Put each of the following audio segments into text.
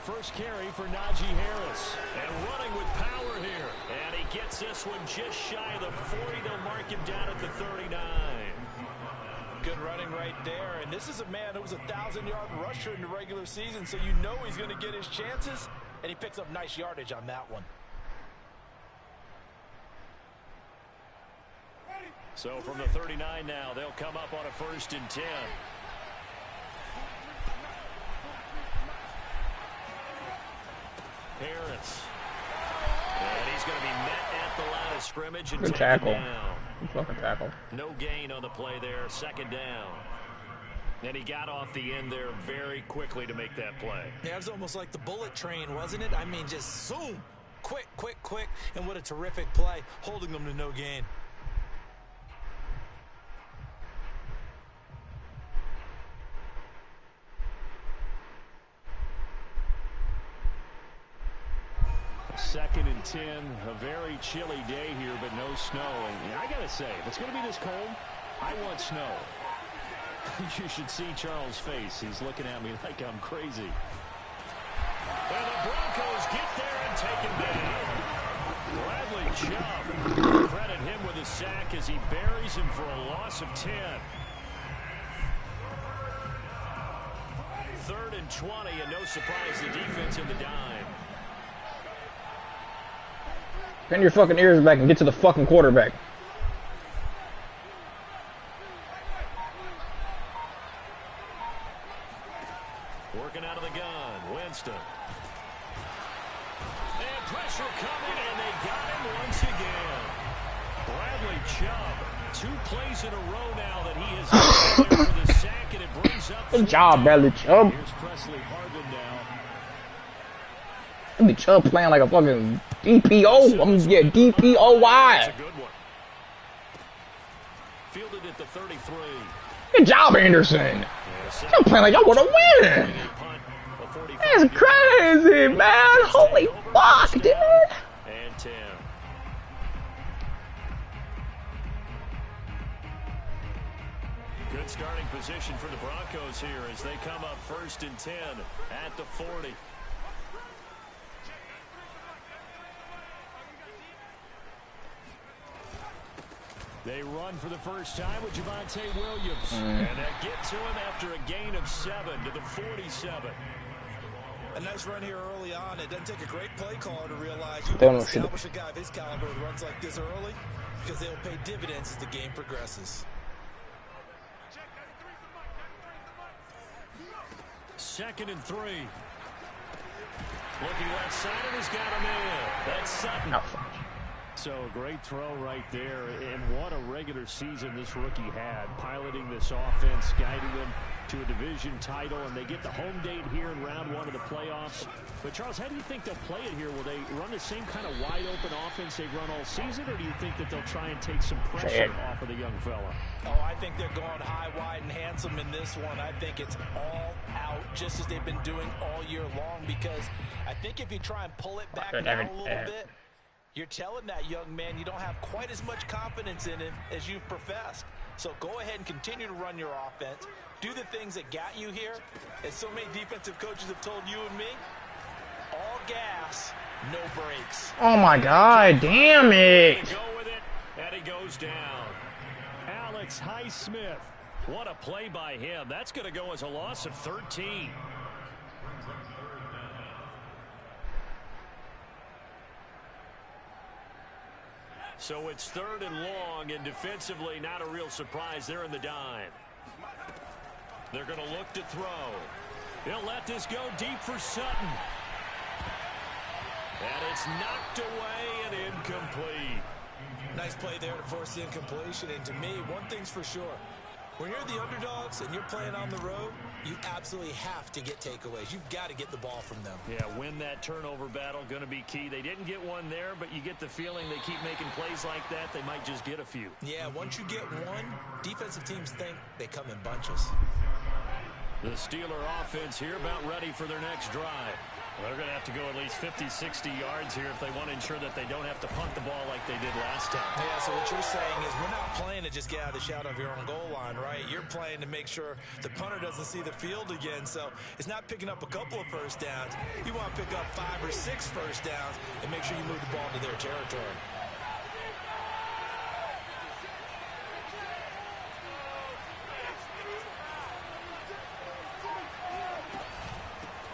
first carry for Najee Harris. And running with power here. And he gets this one just shy of the 40. They'll mark him down at the 39. Good running right there. And this is a man who was a 1,000-yard rusher in the regular season, so you know he's going to get his chances. And he picks up nice yardage on that one. So from the 39 now, they'll come up on a 1st and 10. Harris. And he's going to be met at the line of scrimmage and good tackle. Good fucking tackle. No gain on the play there. 2nd down. And he got off the end there very quickly to make that play. Yeah, it was almost like the bullet train, wasn't it? I mean, just zoom. Quick, quick, quick. And what a terrific play, holding them to no gain. Second and 10, a very chilly day here, but no snow. And I got to say, if it's going to be this cold, I want snow. You should see Charles' face. He's looking at me like I'm crazy. And the Broncos get there and take him down. Bradley Chubb, credit him with a sack as he buries him for a loss of 10. 3rd and 20, and no surprise, the defense in the dime. Bend your fucking ears back and get to the fucking quarterback. Working out of the gun, Winston. And pressure coming, and they got him once again. Bradley Chubb, 2 plays in a row now that he has there for the sack, and it brings up. Good job, Bradley Chubb. Here's Presley Harvin now. Bradley Chubb playing like a fucking DPO. Yeah, DPOY. That's a good one. Fielded at the 33. Good job, Anderson. You're playing like y'all want to win. That's crazy, man. Holy fuck, dude. And 10. Good starting position for the Broncos here as they come up 1st and 10 at the 40. They run for the first time with Javonte Williams. And they get to him after a gain of 7 to the 47. A nice run here early on. It doesn't take a great play caller to realize you Don't want to establish a guy of his caliber who runs like this early, because they'll pay dividends as the game progresses. 2nd and 3. Looking left side, and he's got him in. That's Sutton. No. So a great throw right there, and what a regular season this rookie had, piloting this offense, guiding them to a division title, and they get the home date here in round 1 of the playoffs. But Charles, how do you think they'll play it here? Will they run the same kind of wide open offense they've run all season, or do you think that they'll try and take some pressure off of the young fella? Oh, I think they're going high, wide, and handsome in this one. I think it's all out, just as they've been doing all year long, because I think if you try and pull it back down a little bit, you're telling that young man you don't have quite as much confidence in him as you've professed. So go ahead and continue to run your offense. Do the things that got you here. As so many defensive coaches have told you and me, all gas, no brakes. Oh my God, damn it. Go with it, and he goes down. Alex Highsmith. What a play by him. That's going to go as a loss of 13. So it's 3rd and long, and defensively not a real surprise. They're in the dime. They're going to look to throw. He'll let this go deep for Sutton. And it's knocked away and incomplete. Nice play there to force the incompletion. And to me, one thing's for sure. When you're the underdogs and you're playing on the road, you absolutely have to get takeaways. You've got to get the ball from them. Yeah, win that turnover battle, going to be key. They didn't get one there, but you get the feeling they keep making plays like that, they might just get a few. Yeah, once you get one, defensive teams think they come in bunches. The Steeler offense here about ready for their next drive. Well, they're going to have to go at least 50, 60 yards here if they want to ensure that they don't have to punt the ball like they did last time. Yeah, so what you're saying is we're not playing to just get out of the shadow of your own goal line, right? You're playing to make sure the punter doesn't see the field again. So it's not picking up a couple of first downs. You want to pick up 5 or 6 first downs and make sure you move the ball to their territory.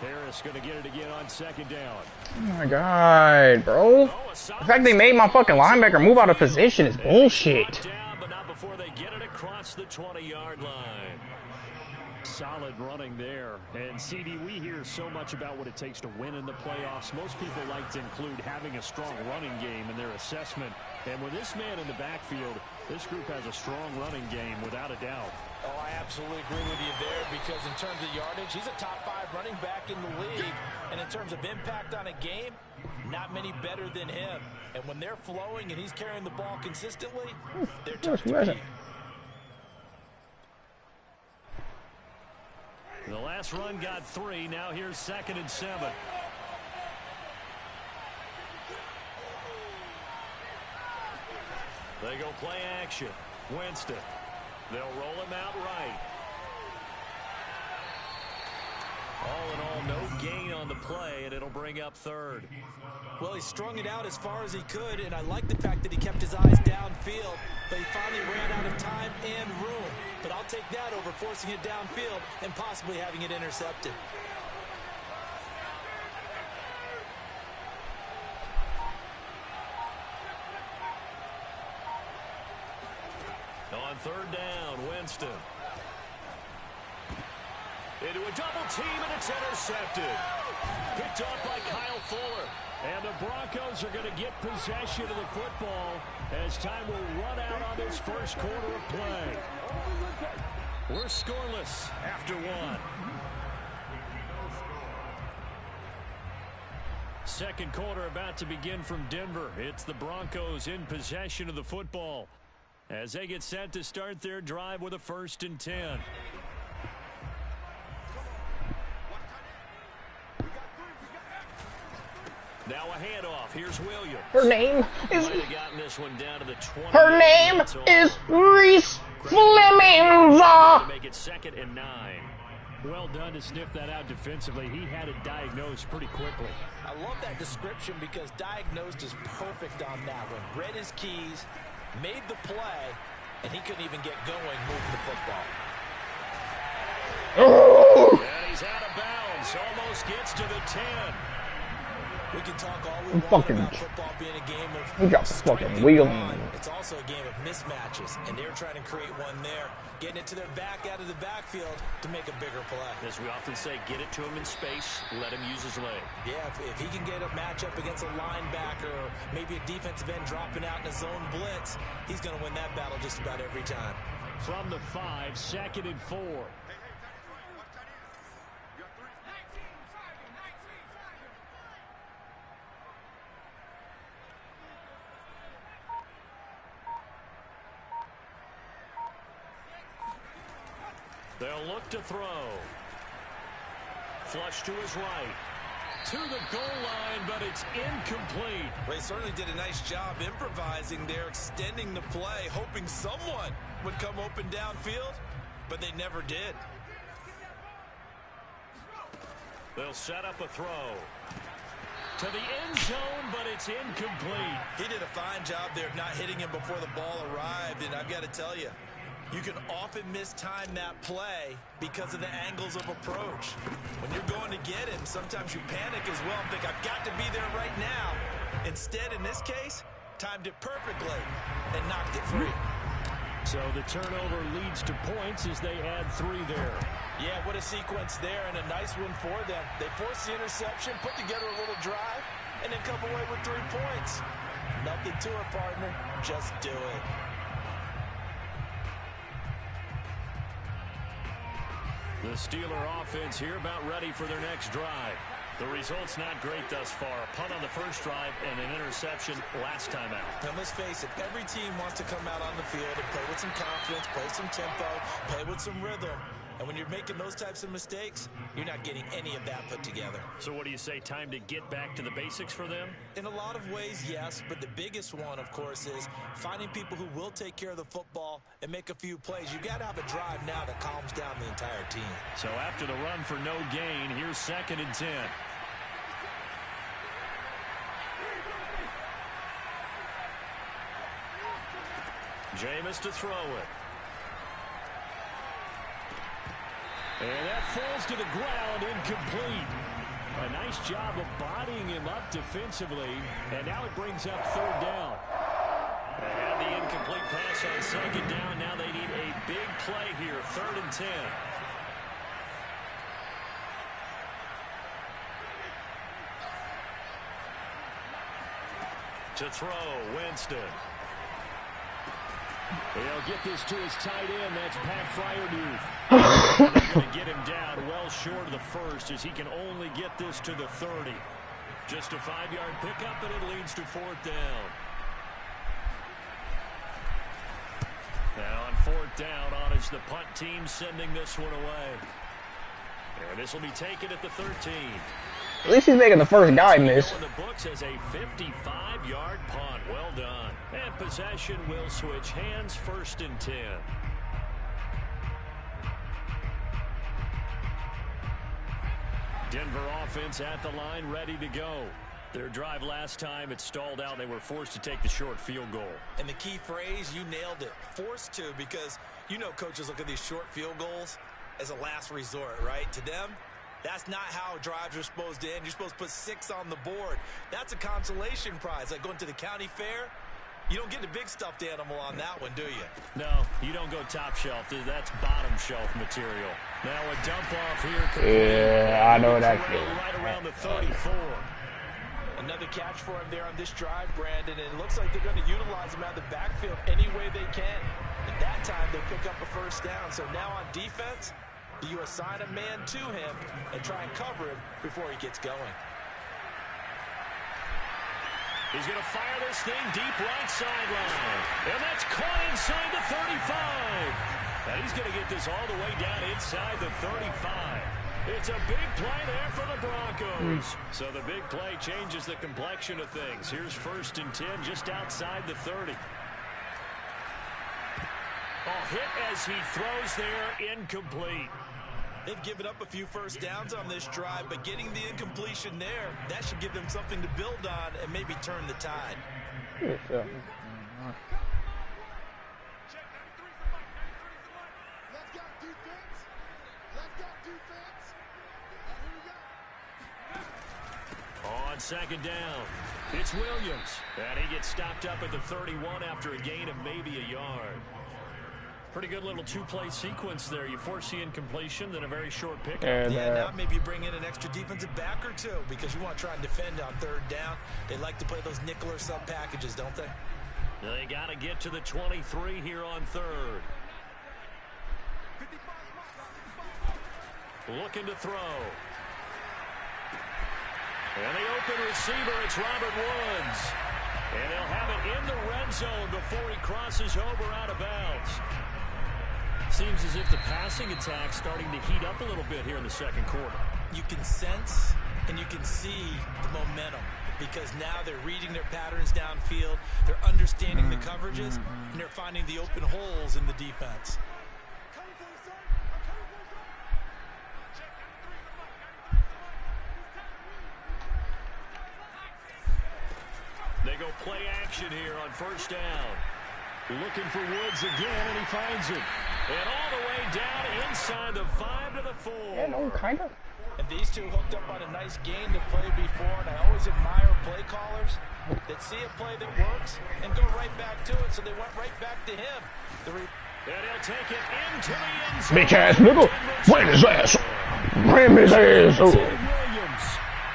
Harris going to get it again on second down. Oh my god, bro. The fact they made my fucking linebacker move out of position is bullshit. Down, but not before they get it across the 20-yard line. Solid running there. And CD, we hear so much about what it takes to win in the playoffs. Most people like to include having a strong running game in their assessment. And with this man in the backfield, this group has a strong running game without a doubt. Oh, I absolutely agree with you there because in terms of yardage, he's a top 5 running back in the league. And in terms of impact on a game, not many better than him. And when they're flowing and he's carrying the ball consistently, they're tough to beat. The last run got 3. Now here's 2nd and 7. They go play action. Winston. They'll roll him out right. All in all, no gain on the play, and it'll bring up 3rd. Well, he strung it out as far as he could, and I like the fact that he kept his eyes downfield, but he finally ran out of time and room. But I'll take that over forcing it downfield and possibly having it intercepted. On 3rd down, Winston. Into a double team, and it's intercepted. Picked off by Kyle Fuller. And the Broncos are going to get possession of the football as time will run out on this first quarter of play. We're scoreless after 1. Second quarter about to begin from Denver. It's the Broncos in possession of the football as they get set to start their drive with a 1st and 10. Now a handoff. Here's Williams. Her name is... This one down to the 20. Her name is Reese Flemings. Make it 2nd and 9. Well done to sniff that out defensively. He had it diagnosed pretty quickly. I love that description because diagnosed is perfect on that one. Read his keys, made the play, and he couldn't even get going moving the football. Oh! And he's out of bounds. Almost gets to the 10. We can talk all we want about football being a game of he got fucking wheeling. It's also a game of mismatches, and they're trying to create one there, getting it to their back out of the backfield to make a bigger play. As we often say, get it to him in space, let him use his leg. Yeah, if he can get a matchup against a linebacker or maybe a defensive end dropping out in a zone blitz, he's going to win that battle just about every time. From the 5, 2nd and 4. They'll look to throw. Flush to his right. To the goal line, but it's incomplete. Well, he certainly did a nice job improvising there, extending the play, hoping someone would come open downfield, but they never did. They'll set up a throw. To the end zone, but it's incomplete. He did a fine job there of not hitting him before the ball arrived, and I've got to tell you, you can often mistime that play because of the angles of approach. When you're going to get him, sometimes you panic as well and think, I've got to be there right now. Instead, in this case, timed it perfectly and knocked it free. So the turnover leads to points as they add 3 there. Yeah, what a sequence there, and a nice one for them. They forced the interception, put together a little drive, and then come away with 3 points. Nothing to it, partner. Just do it. The Steeler offense here about ready for their next drive. The result's not great thus far. A punt on the first drive and an interception last time out. Now, let's face it, every team wants to come out on the field and play with some confidence, play some tempo, play with some rhythm. And when you're making those types of mistakes, you're not getting any of that put together. So what do you say, time to get back to the basics for them? In a lot of ways, yes, but the biggest one, of course, is finding people who will take care of the football and make a few plays. You got to have a drive now that calms down the entire team. So after the run for no gain, here's 2nd and 10. Jameis to throw it. And that falls to the ground, incomplete. A nice job of bodying him up defensively, and now it brings up 3rd down. They had the incomplete pass on 2nd down. Now they need a big play here, 3rd and 10. To throw, Winston. He'll get this to his tight end. That's Pat Fryermuth. They're going to get him down well short of the first as he can only get this to the 30. Just a 5-yard pickup, and it leads to 4th down. Now on 4th down, on is the punt team sending this one away. And this will be taken at the 13. At least he's making the first guy miss. On the books as a 55-yard punt. Well done. And possession will switch hands, 1st and 10. Denver offense at the line, ready to go. Their drive last time, it stalled out. They were forced to take the short field goal. And the key phrase, you nailed it. Forced to, because you know coaches look at these short field goals as a last resort, right? To them, that's not how drives are supposed to end. You're supposed to put 6 on the board. That's a consolation prize. Like going to the county fair, you don't get the big stuffed animal on that one, do you? No, you don't go top shelf. That's bottom shelf material. Now a dump off here. Yeah, I know that. Right around the 34. Another catch for him there on this drive, Brandon. And it looks like they're going to utilize him out of the backfield any way they can. At that time, they pick up a 1st down. So now on defense, do you assign a man to him and try and cover him before he gets going? He's going to fire this thing deep right sideline. And that's caught inside the 35. And he's going to get this all the way down inside the 35. It's a big play there for the Broncos. So the big play changes the complexion of things. Here's 1st and 10 just outside the 30. A hit as he throws there, incomplete. They've given up a few 1st downs on this drive, but getting the incompletion there, that should give them something to build on and maybe turn the tide. Yeah. On 2nd down, it's Williams. And he gets stopped up at the 31 after a gain of maybe a yard. Pretty good little 2-play sequence there. You force the incompletion, then a very short pickup. And, now maybe you bring in an extra defensive back or two because you want to try and defend on 3rd down. They like to play those nickel or sub packages, don't they? They got to get to the 23 here on 3rd. Looking to throw. And the open receiver, it's Robert Woods. And they'll have it in the red zone before he crosses over out of bounds. Seems as if the passing attack's starting to heat up a little bit here in the 2nd quarter. You can sense and you can see the momentum because now they're reading their patterns downfield, they're understanding the coverages, and they're finding the open holes in the defense. They go play action here on 1st down. Looking for Woods again, and he finds it. And all the way down inside the 5 to the 4. yeah, no, kind of. And these two hooked up on a nice game to play before, and I always admire play callers that see a play that works and go right back to it, so they went right back to him. And he'll take it into the end zone. Bitch ass nigga, win his ass. Ram his ass. Williams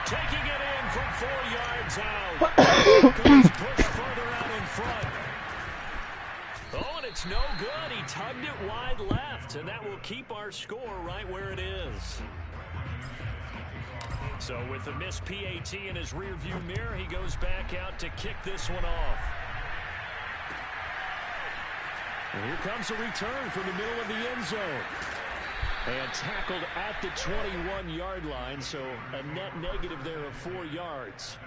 taking it in from 4 yards out. Broncos push further out in front. Oh, and it's no good. He tugged it wide left, and that will keep our score right where it is. So with the missed PAT in his rearview mirror, he goes back out to kick this one off. And here comes a return from the middle of the end zone. And tackled at the 21-yard line, so a net negative there of 4 yards.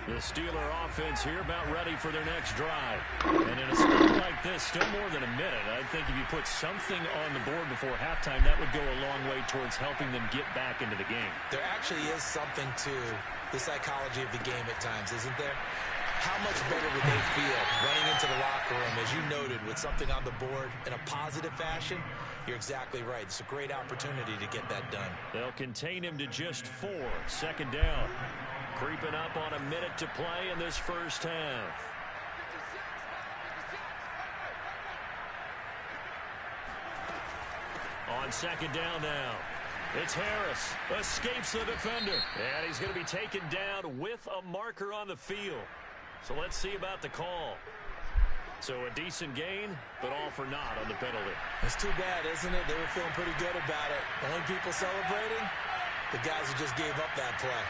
The Steeler offense here about ready for their next drive. And in a spot like this, still more than a minute, I think if you put something on the board before halftime, that would go a long way towards helping them get back into the game. There actually is something to the psychology of the game at times, isn't there? How much better would they feel running into the locker room, as you noted, with something on the board in a positive fashion? You're exactly right. It's a great opportunity to get that done. They'll contain him to just 4. Second down. Creeping up on a minute to play in this first half. On second down now. It's Harris. Escapes the defender. And he's going to be taken down with a marker on the field. So let's see about the call. So a decent gain, but all for naught on the penalty. It's too bad, isn't it? They were feeling pretty good about it. Only people celebrating? The guys who just gave up that play.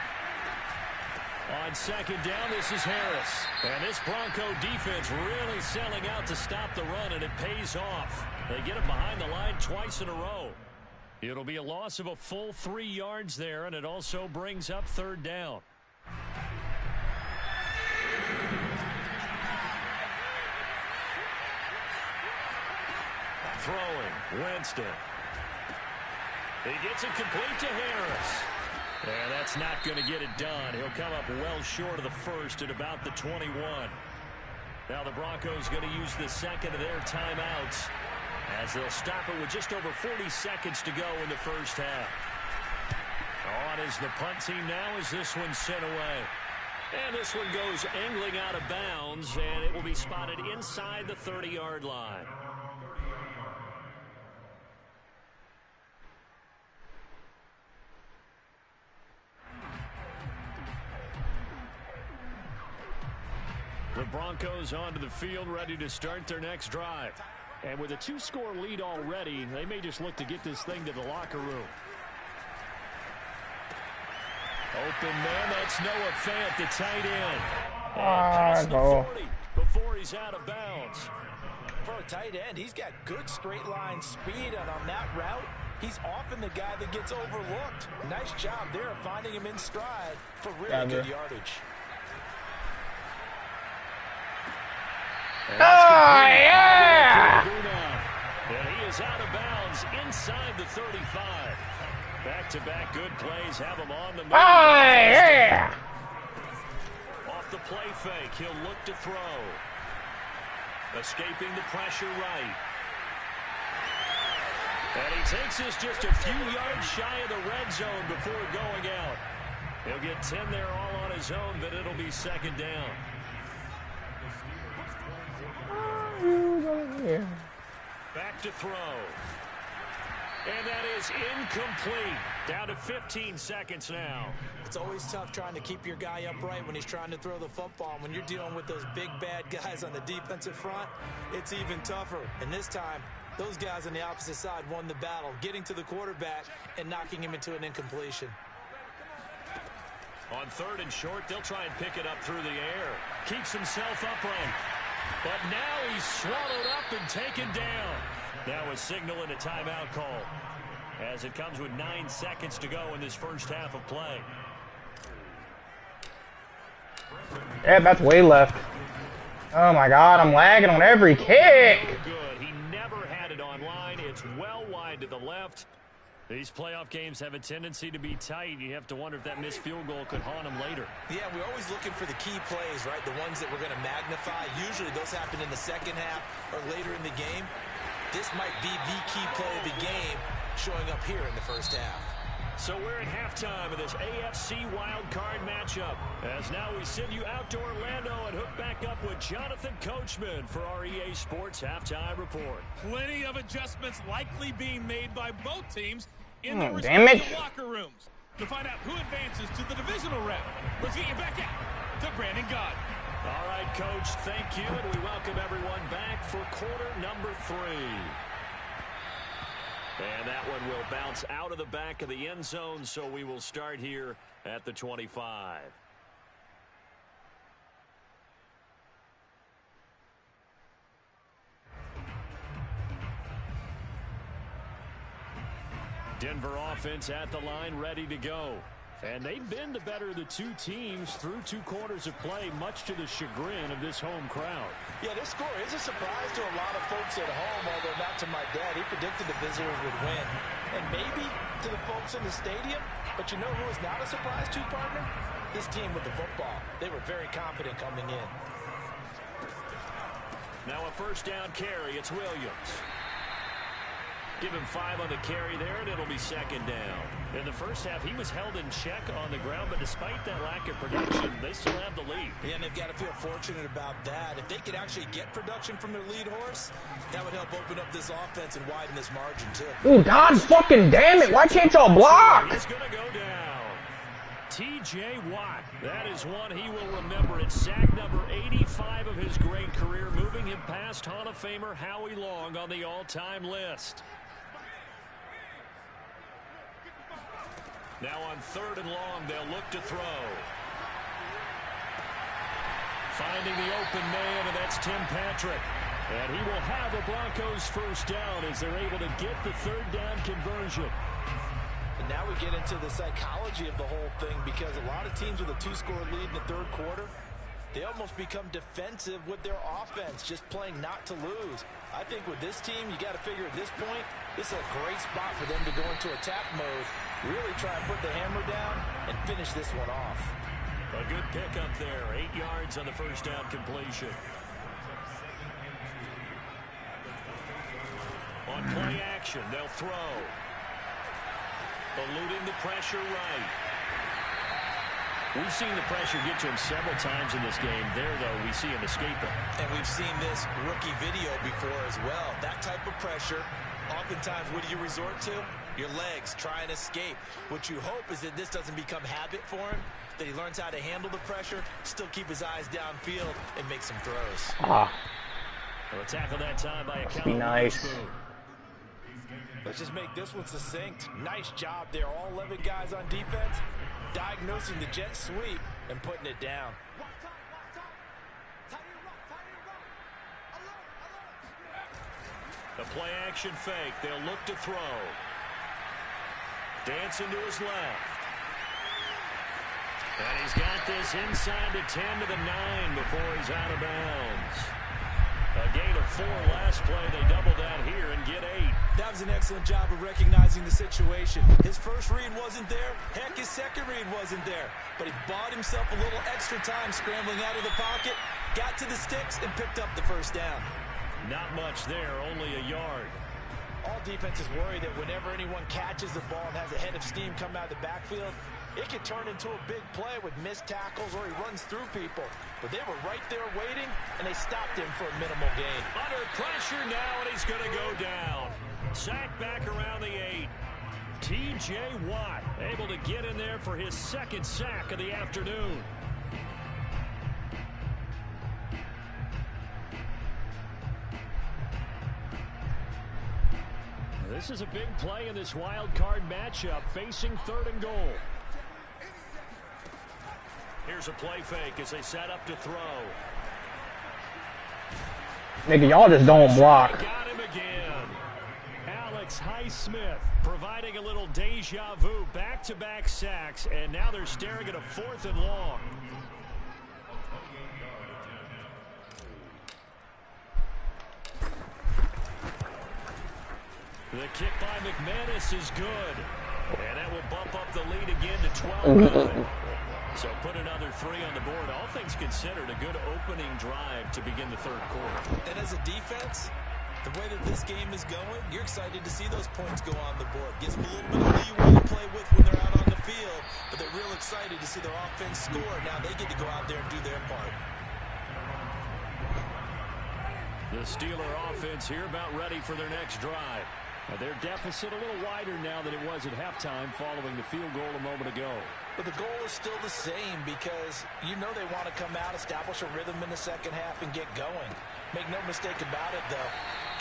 On second down, this is Harris. And this Bronco defense really selling out to stop the run, and it pays off. They get him behind the line twice in a row. It'll be a loss of a full 3 yards there, and it also brings up third down. Throwing, Winston. He gets it complete to Harris. And that's not going to get it done. He'll come up well short of the first at about the 21. Now the Broncos going to use the second of their timeouts as they'll stop it with just over 40 seconds to go in the first half. On is the punt team now as this one's sent away. And this one goes angling out of bounds, and it will be spotted inside the 30-yard line. The Broncos onto the field, ready to start their next drive. And with a 2-score lead already, they may just look to get this thing to the locker room. Open man, that's Noah Fant, the tight end. And past the 40 before he's out of bounds. For a tight end, he's got good straight line speed, and on that route, he's often the guy that gets overlooked. Nice job there of finding him in stride for really good yardage. Oh, yeah! And he is out of bounds inside the 35. Back-to-back good plays have him on the move. Oh, yeah! Off the play fake, he'll look to throw. Escaping the pressure right. And he takes this just a few yards shy of the red zone before going out. He'll get 10 there all on his own, but it'll be second down. Back to throw. And that is incomplete. Down to 15 seconds now. It's always tough trying to keep your guy upright when he's trying to throw the football. When you're dealing with those big, bad guys on the defensive front, it's even tougher. And this time, those guys on the opposite side won the battle, getting to the quarterback and knocking him into an incompletion. On third and short, they'll try and pick it up through the air. Keeps himself upright. But now he's swallowed up and taken down. Now a signal and a timeout call as it comes with 9 seconds to go in this first half of play. Yeah, that's way left. Oh my God, I'm lagging on every kick. Good. He never had it on line. It's well wide to the left. These playoff games have a tendency to be tight. You have to wonder if that missed field goal could haunt him later. Yeah, we're always looking for the key plays, right? The ones that we're going to magnify. Usually those happen in the second half or later in the game. This might be the key play of the game showing up here in the first half. So we're at halftime of this AFC wildcard matchup. As now we send you out to Orlando and hook back up with Jonathan Coachman for our EA Sports Halftime Report. Plenty of adjustments likely being made by both teams in their damn it. respective locker rooms. To find out who advances to the divisional round, let's get you back out to Brandon Gaudin. All right, Coach, thank you, and we welcome everyone back for quarter number 3. And that one will bounce out of the back of the end zone, so we will start here at the 25. Denver offense at the line, ready to go. And they've been the better of the two teams through 2 quarters of play, much to the chagrin of this home crowd. Yeah, this score is a surprise to a lot of folks at home, although not to my dad. He predicted the visitors would win. And maybe to the folks in the stadium, but you know who is not a surprise to, partner? This team with the football. They were very confident coming in. Now a first down carry. It's Williams. Give him 5 on the carry there, and it'll be second down. In the first half, he was held in check on the ground, but despite that lack of production, they still have the lead. Yeah, and they've got to feel fortunate about that. If they could actually get production from their lead horse, that would help open up this offense and widen this margin, too. Ooh, God fucking damn it. Why can't y'all block? He's going to go down. T.J. Watt. That is one he will remember. It's sack number 85 of his great career, moving him past Hall of Famer Howie Long on the all-time list. Now on 3rd and long, they'll look to throw. Finding the open man, and that's Tim Patrick. And he will have the Broncos first down as they're able to get the 3rd down conversion. And now we get into the psychology of the whole thing, because a lot of teams with a 2-score lead in the 3rd quarter, they almost become defensive with their offense, just playing not to lose. I think with this team, you got to figure at this point, this is a great spot for them to go into attack mode, really try and put the hammer down and finish this one off. A good pickup there, 8 yards on the first down completion. On play action, they'll throw. Eluding the pressure right. We've seen the pressure get to him several times in this game. There, though, we see him escaping. And we've seen this rookie video before as well. That type of pressure, oftentimes, what do you resort to? Your legs, try and escape. What you hope is that this doesn't become habit for him, that he learns how to handle the pressure, still keep his eyes downfield, and make some throws. Ah. Well, a tackle that time by a Must be nice. Let's just make this one succinct. Nice job there. All 11 guys on defense, diagnosing the jet sweep and putting it down. The play action fake. They'll look to throw. Dancing to his left. And he's got this inside the 10 to the 9 before he's out of bounds. A gain of 4 last play. They double that here and get 8. That was an excellent job of recognizing the situation. His first read wasn't there. Heck, his second read wasn't there. But he bought himself a little extra time scrambling out of the pocket, got to the sticks, and picked up the first down. Not much there, only a yard. All defenses worry that whenever anyone catches the ball and has a head of steam come out of the backfield, it could turn into a big play with missed tackles or he runs through people. But they were right there waiting, and they stopped him for a minimal gain. Under pressure now, and he's going to go down. Sacked back around the 8. T.J. Watt able to get in there for his 2nd sack of the afternoon. This is a big play in this wild card matchup, facing 3rd and goal. Here's a play fake as they set up to throw. Nigga, y'all just don't block. Got him again. Alex Highsmith providing a little deja vu, back-to-back sacks, and now they're staring at a 4th and long. The kick by McManus is good. And that will bump up the lead again to 12. So put another 3 on the board. All things considered, a good opening drive to begin the 3rd quarter. And as a defense, the way that this game is going, you're excited to see those points go on the board. Gives them a little bit of leeway to play with when they're out on the field. But they're real excited to see their offense score. Now they get to go out there and do their part. The Steeler offense here about ready for their next drive. Their deficit a little wider now than it was at halftime following the field goal a moment ago. But the goal is still the same because you know they want to come out, establish a rhythm in the second half, and get going. Make no mistake about it, though.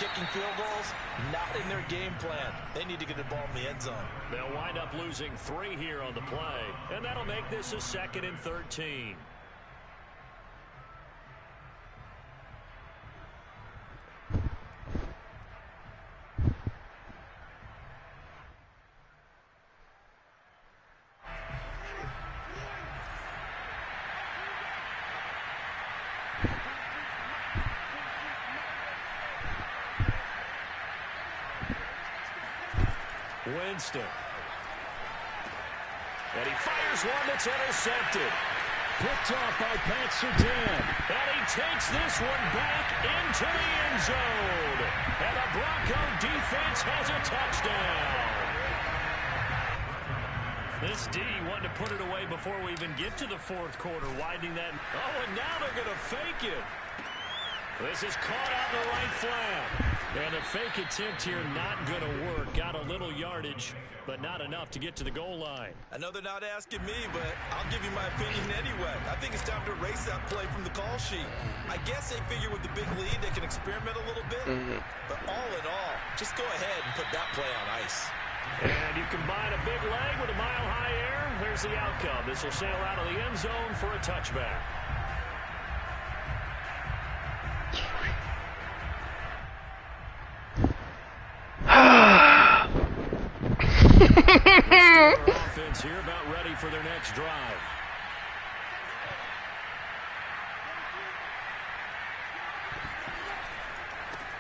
kicking field goals, not in their game plan. They need to get the ball in the end zone. They'll wind up losing 3 here on the play, and that'll make this a 2nd and 13. Winston. And he fires one that's intercepted. Picked off by Pat Surtain. And he takes this one back into the end zone. And the Bronco defense has a touchdown. This D wanted to put it away before we even get to the 4th quarter, widening that. Oh, and now they're going to fake it. This is caught on the right flat. And the fake attempt here not going to work. Got a little yardage, but not enough to get to the goal line. I know they're not asking me, but I'll give you my opinion anyway. I think it's time to erase that play from the call sheet. I guess they figure with the big lead they can experiment a little bit. But all in all, just go ahead and put that play on ice. And you combine a big leg with a mile-high air. There's the outcome. This will sail out of the end zone for a touchback. Offense here about ready for their next drive.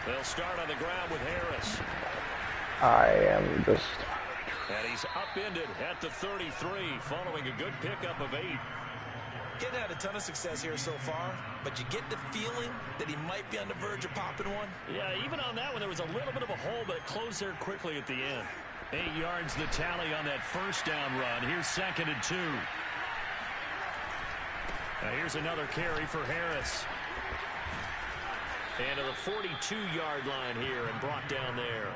They'll start on the ground with Harris. I am just... And he's upended at the 33 following a good pickup of 8. Getting had a ton of success here so far, but you get the feeling that he might be on the verge of popping one. Yeah, even on that one, there was a little bit of a hole, but it closed there quickly at the end. 8 yards the tally on that first down run. Here's 2nd and 2. Now here's another carry for Harris. And to the 42-yard line here and brought down there.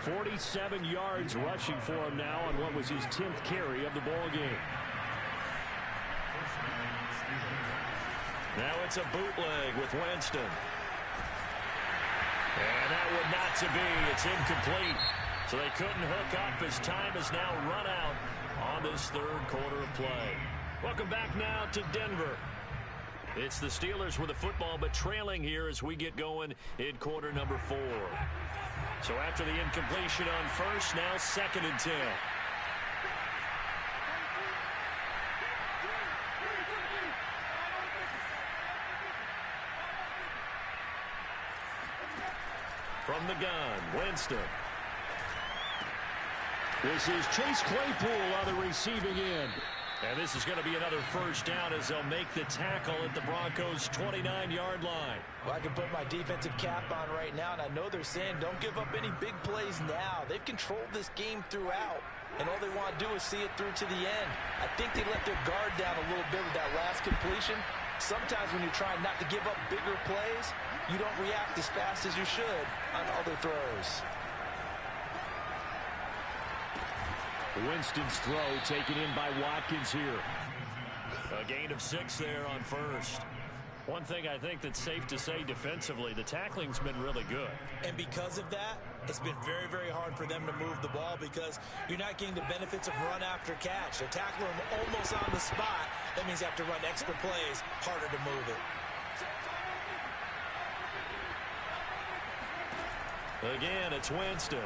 47 yards rushing for him now on what was his 10th carry of the ball game. Now it's a bootleg with Winston. And that would not to be. It's incomplete. So they couldn't hook up as time has now run out on this 3rd quarter of play. Welcome back now to Denver. It's the Steelers with the football, but trailing here as we get going in quarter number 4. So after the incompletion on first, now 2nd and 10. From the gun, Winston. This is Chase Claypool on the receiving end. And this is going to be another first down as they'll make the tackle at the Broncos' 29-yard line. Well, I can put my defensive cap on right now, and I know they're saying don't give up any big plays now. They've controlled this game throughout, and all they want to do is see it through to the end. I think they let their guard down a little bit with that last completion. Sometimes when you're trying not to give up bigger plays, you don't react as fast as you should on other throws. Winston's throw taken in by Watkins here. A gain of 6 there on first. One thing I think that's safe to say defensively, the tackling's been really good. And because of that, it's been very, very hard for them to move the ball because you're not getting the benefits of run after catch. They tackle them almost on the spot. That means you have to run extra plays, harder to move it. Again, it's Winston.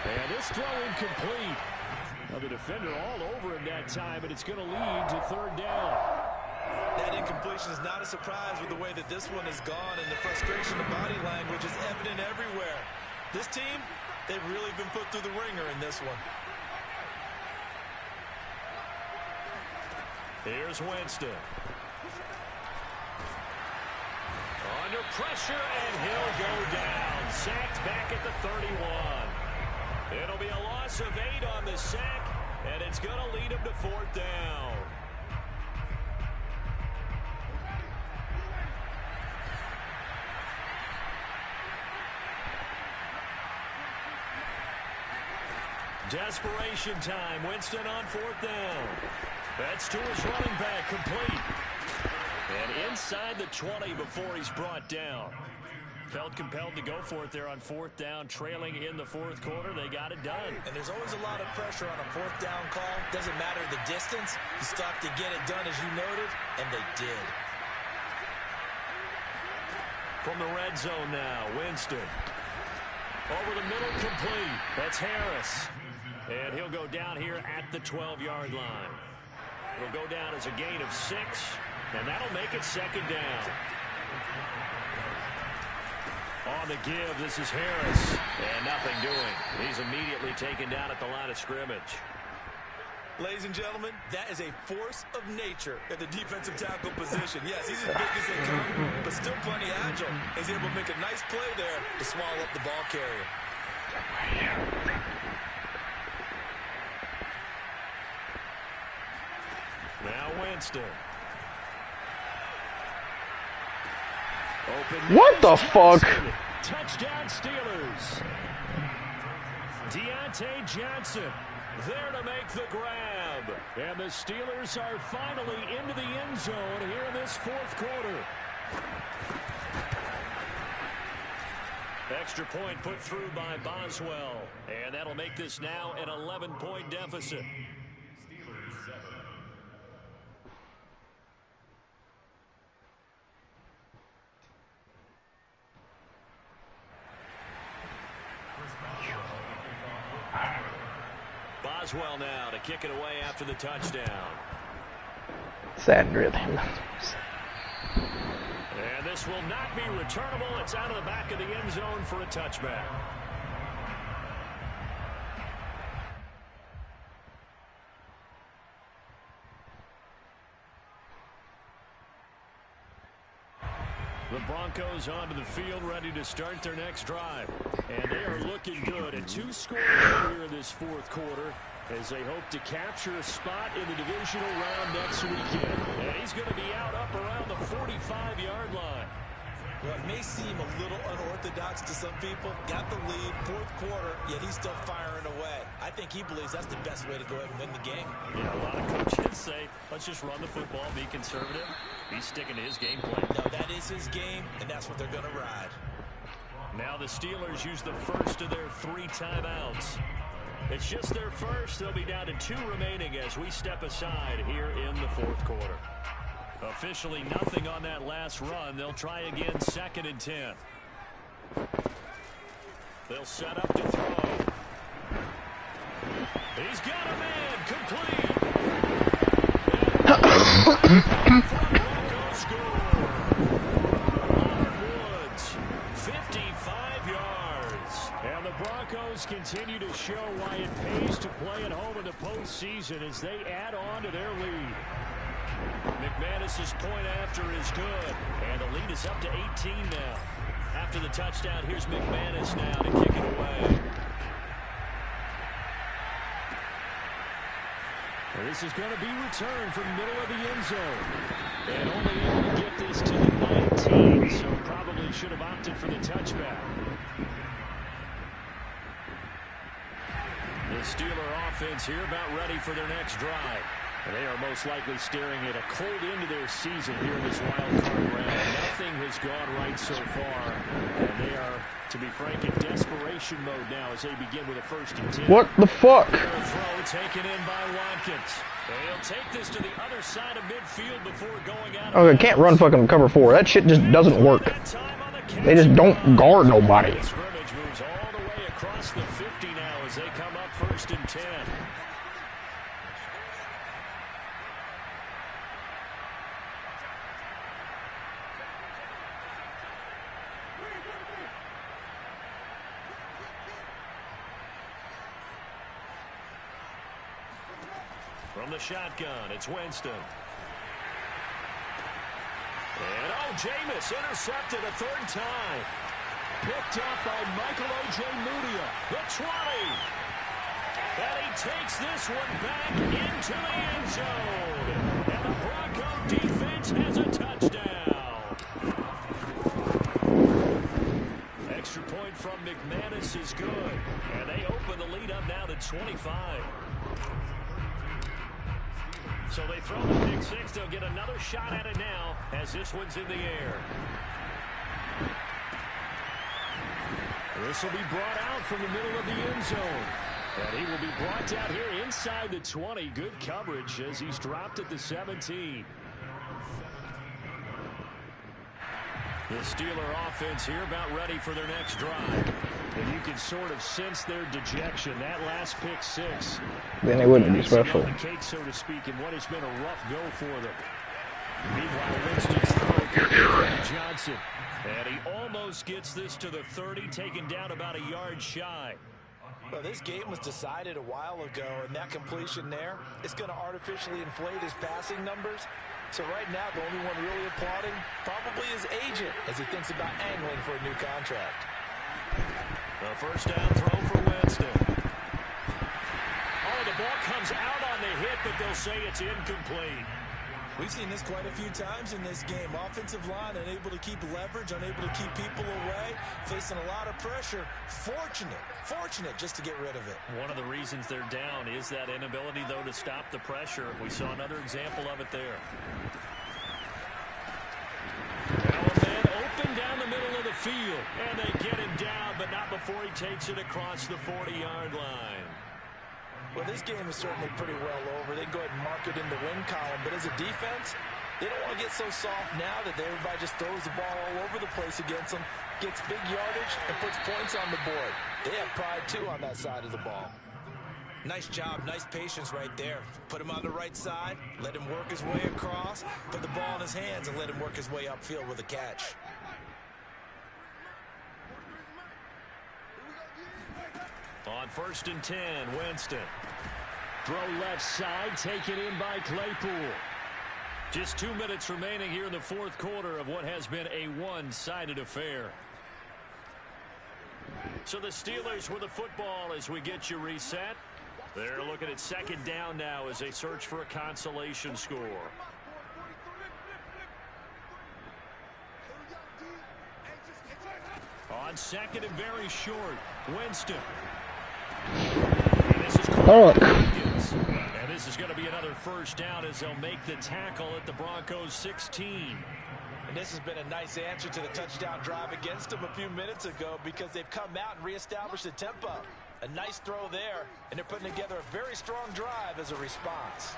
And this throw incomplete. Now the defender all over him that time, and it's going to lead to 3rd down. That incompletion is not a surprise with the way that this one has gone, and the frustration, the body language is evident everywhere. This team, they've really been put through the ringer in this one. Here's Winston. Under pressure, and he'll go down. Sacked back at the 31. It'll be a loss of 8 on the sack, and it's going to lead him to 4th down. Desperation time. Winston on 4th down. That's to his running back, complete. And inside the 20 before he's brought down. Felt compelled to go for it there on 4th down, trailing in the 4th quarter. They got it done. And there's always a lot of pressure on a 4th down call. Doesn't matter the distance. You stop to get it done, as you noted, and they did. From the red zone now, Winston. Over the middle, complete. That's Harris. And he'll go down here at the 12-yard line. He'll go down as a gain of 6, and that'll make it 2nd down. On the give, this is Harris. And nothing doing. He's immediately taken down at the line of scrimmage. Ladies and gentlemen, that is a force of nature at the defensive tackle position. Yes, he's as big as they come, but still plenty agile. He's able to make a nice play there to swallow up the ball carrier. Now Winston. What the fuck? Touchdown Steelers. Deontay Johnson there to make the grab. And the Steelers are finally into the end zone here in this 4th quarter. Extra point put through by Boswell. And that'll make this now an 11-point deficit. Boswell now to kick it away after the touchdown. Sad, really. And this will not be returnable. It's out of the back of the end zone for a touchback. The Broncos onto the field, ready to start their next drive. And they are looking good. A 2-score lead here in this 4th quarter as they hope to capture a spot in the divisional round next weekend. And he's going to be out up around the 45-yard line. Well, it may seem a little unorthodox to some people. Got the lead, 4th quarter, yet he's still firing away. I think he believes that's the best way to go ahead and win the game. Yeah, a lot of coaches say, let's just run the football, be conservative. He's sticking to his game plan. No, that is his game, and that's what they're going to ride. Now the Steelers use the first of their 3 timeouts. It's just their first. They'll be down to 2 remaining as we step aside here in the 4th quarter. Officially nothing on that last run. They'll try again, 2nd and 10. They'll set up to throw. He's got a man, complete. Broncos score. Robert Woods, 55 yards. And the Broncos continue to show why it pays to play at home in the postseason as they add on to their lead. McManus's point after is good, and the lead is up to 18 now. After the touchdown, here's McManus now to kick it away. And this is going to be returned from the middle of the end zone. And only able to get this to the 19, so probably should have opted for the touchback. The Steeler offense here about ready for their next drive. And they are most likely staring at a cold end of their season here in this wild card round. Nothing has gone right so far. And they are, to be frank, in desperation mode now as they begin with a 1st and 10. What the fuck? Throw taken in by Watkins. They'll take this to the other side of midfield before going out. Okay, can't run fucking cover 4. That shit just doesn't work. They just don't guard nobody. Scrimmage moves all the way across the 50 now as they come up 1st and 10. From the shotgun, it's Winston. And Jameis intercepted a 3rd time. Picked up by Michael O.J. Mudia. The 20. And he takes this one back into the end zone. And the Bronco defense has a touchdown. Extra point from McManus is good. And they open the lead up now to 25. So they throw the pick 6. They'll get another shot at it now as this one's in the air. This will be brought out from the middle of the end zone. And he will be brought down here inside the 20. Good coverage as he's dropped at the 17. The Steeler offense here about ready for their next drive. And you can sort of sense their dejection. That last pick six. Then they wouldn't be special. The cake, so to speak, in what has been a rough go for them. Meanwhile, Winston's throw to Johnson. And he almost gets this to the 30, taken down about a yard shy. Well, this game was decided a while ago, and that completion there is going to artificially inflate his passing numbers. So right now, the only one really applauding probably his agent as he thinks about angling for a new contract. The first down throw for Winston. Oh, the ball comes out on the hit, but they'll say it's incomplete. We've seen this quite a few times in this game. Offensive line unable to keep leverage, unable to keep people away, facing a lot of pressure. Fortunate just to get rid of it. One of the reasons they're down is that inability, though, to stop the pressure. We saw another example of it there. Now a man open down the middle of the field, and they get him down, but not before he takes it across the 40-yard line. Well, this game is certainly pretty well over. They can go ahead and mark it in the win column. But as a defense, they don't want to get so soft now that everybody just throws the ball all over the place against them, gets big yardage, and puts points on the board. They have pride, too, on that side of the ball. Nice job, nice patience right there. Put him on the right side, let him work his way across, put the ball in his hands, and let him work his way upfield with a catch. On 1st and 10, Winston. Throw left side, taken in by Claypool. Just 2 minutes remaining here in the fourth quarter of what has been a one-sided affair. So the Steelers with the football as we get you reset. They're looking at second down now as they search for a consolation score. On second and very short, Winston. And this is and this is going to be another first down as they'll make the tackle at the Broncos 16. And this has been a nice answer to the touchdown drive against them a few minutes ago because they've come out and reestablished the tempo. A nice throw there, and they're putting together a very strong drive as a response.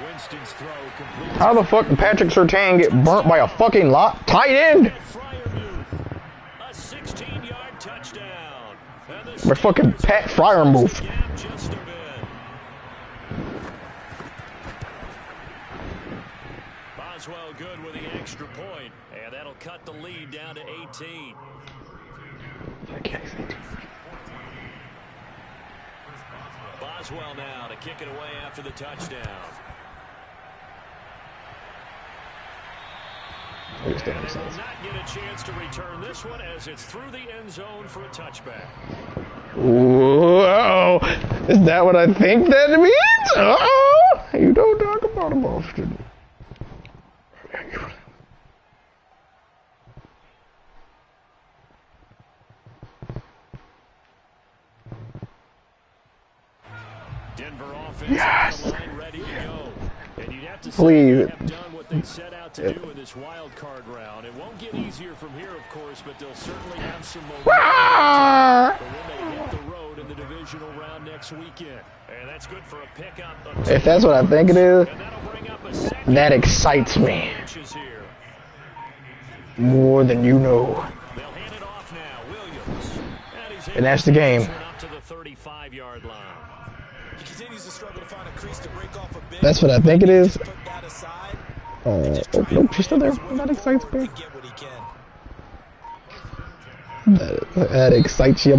Winston's throw complete. How the fuck did Patrick Surtain get burnt by a fucking tight end? A 16-yard touchdown. My fucking Pat Fryer move. Just a bit. Boswell good with the extra point, and that'll cut the lead down to 18. Boswell now to kick it away after the touchdown. And it will not get a chance to return this one as it's through the end zone for a touchback. Whoa! Is that what I think that means? Oh, you don't talk about them often. Denver offense line ready to go. And you'd have to please. Say have done what they set out to do in this wild card round. It won't get easier from here, of course, but they'll certainly have some momentum. But when they hit the road in the divisional round next weekend, and that's good for a pickup. If that's what I think it is, that excites me more than you know. They'll hand it off now. Williams. And that's the game. Up to the 35-yard line. That's what I think it is. Oh, nope, she's still there. That excites me. That excites you.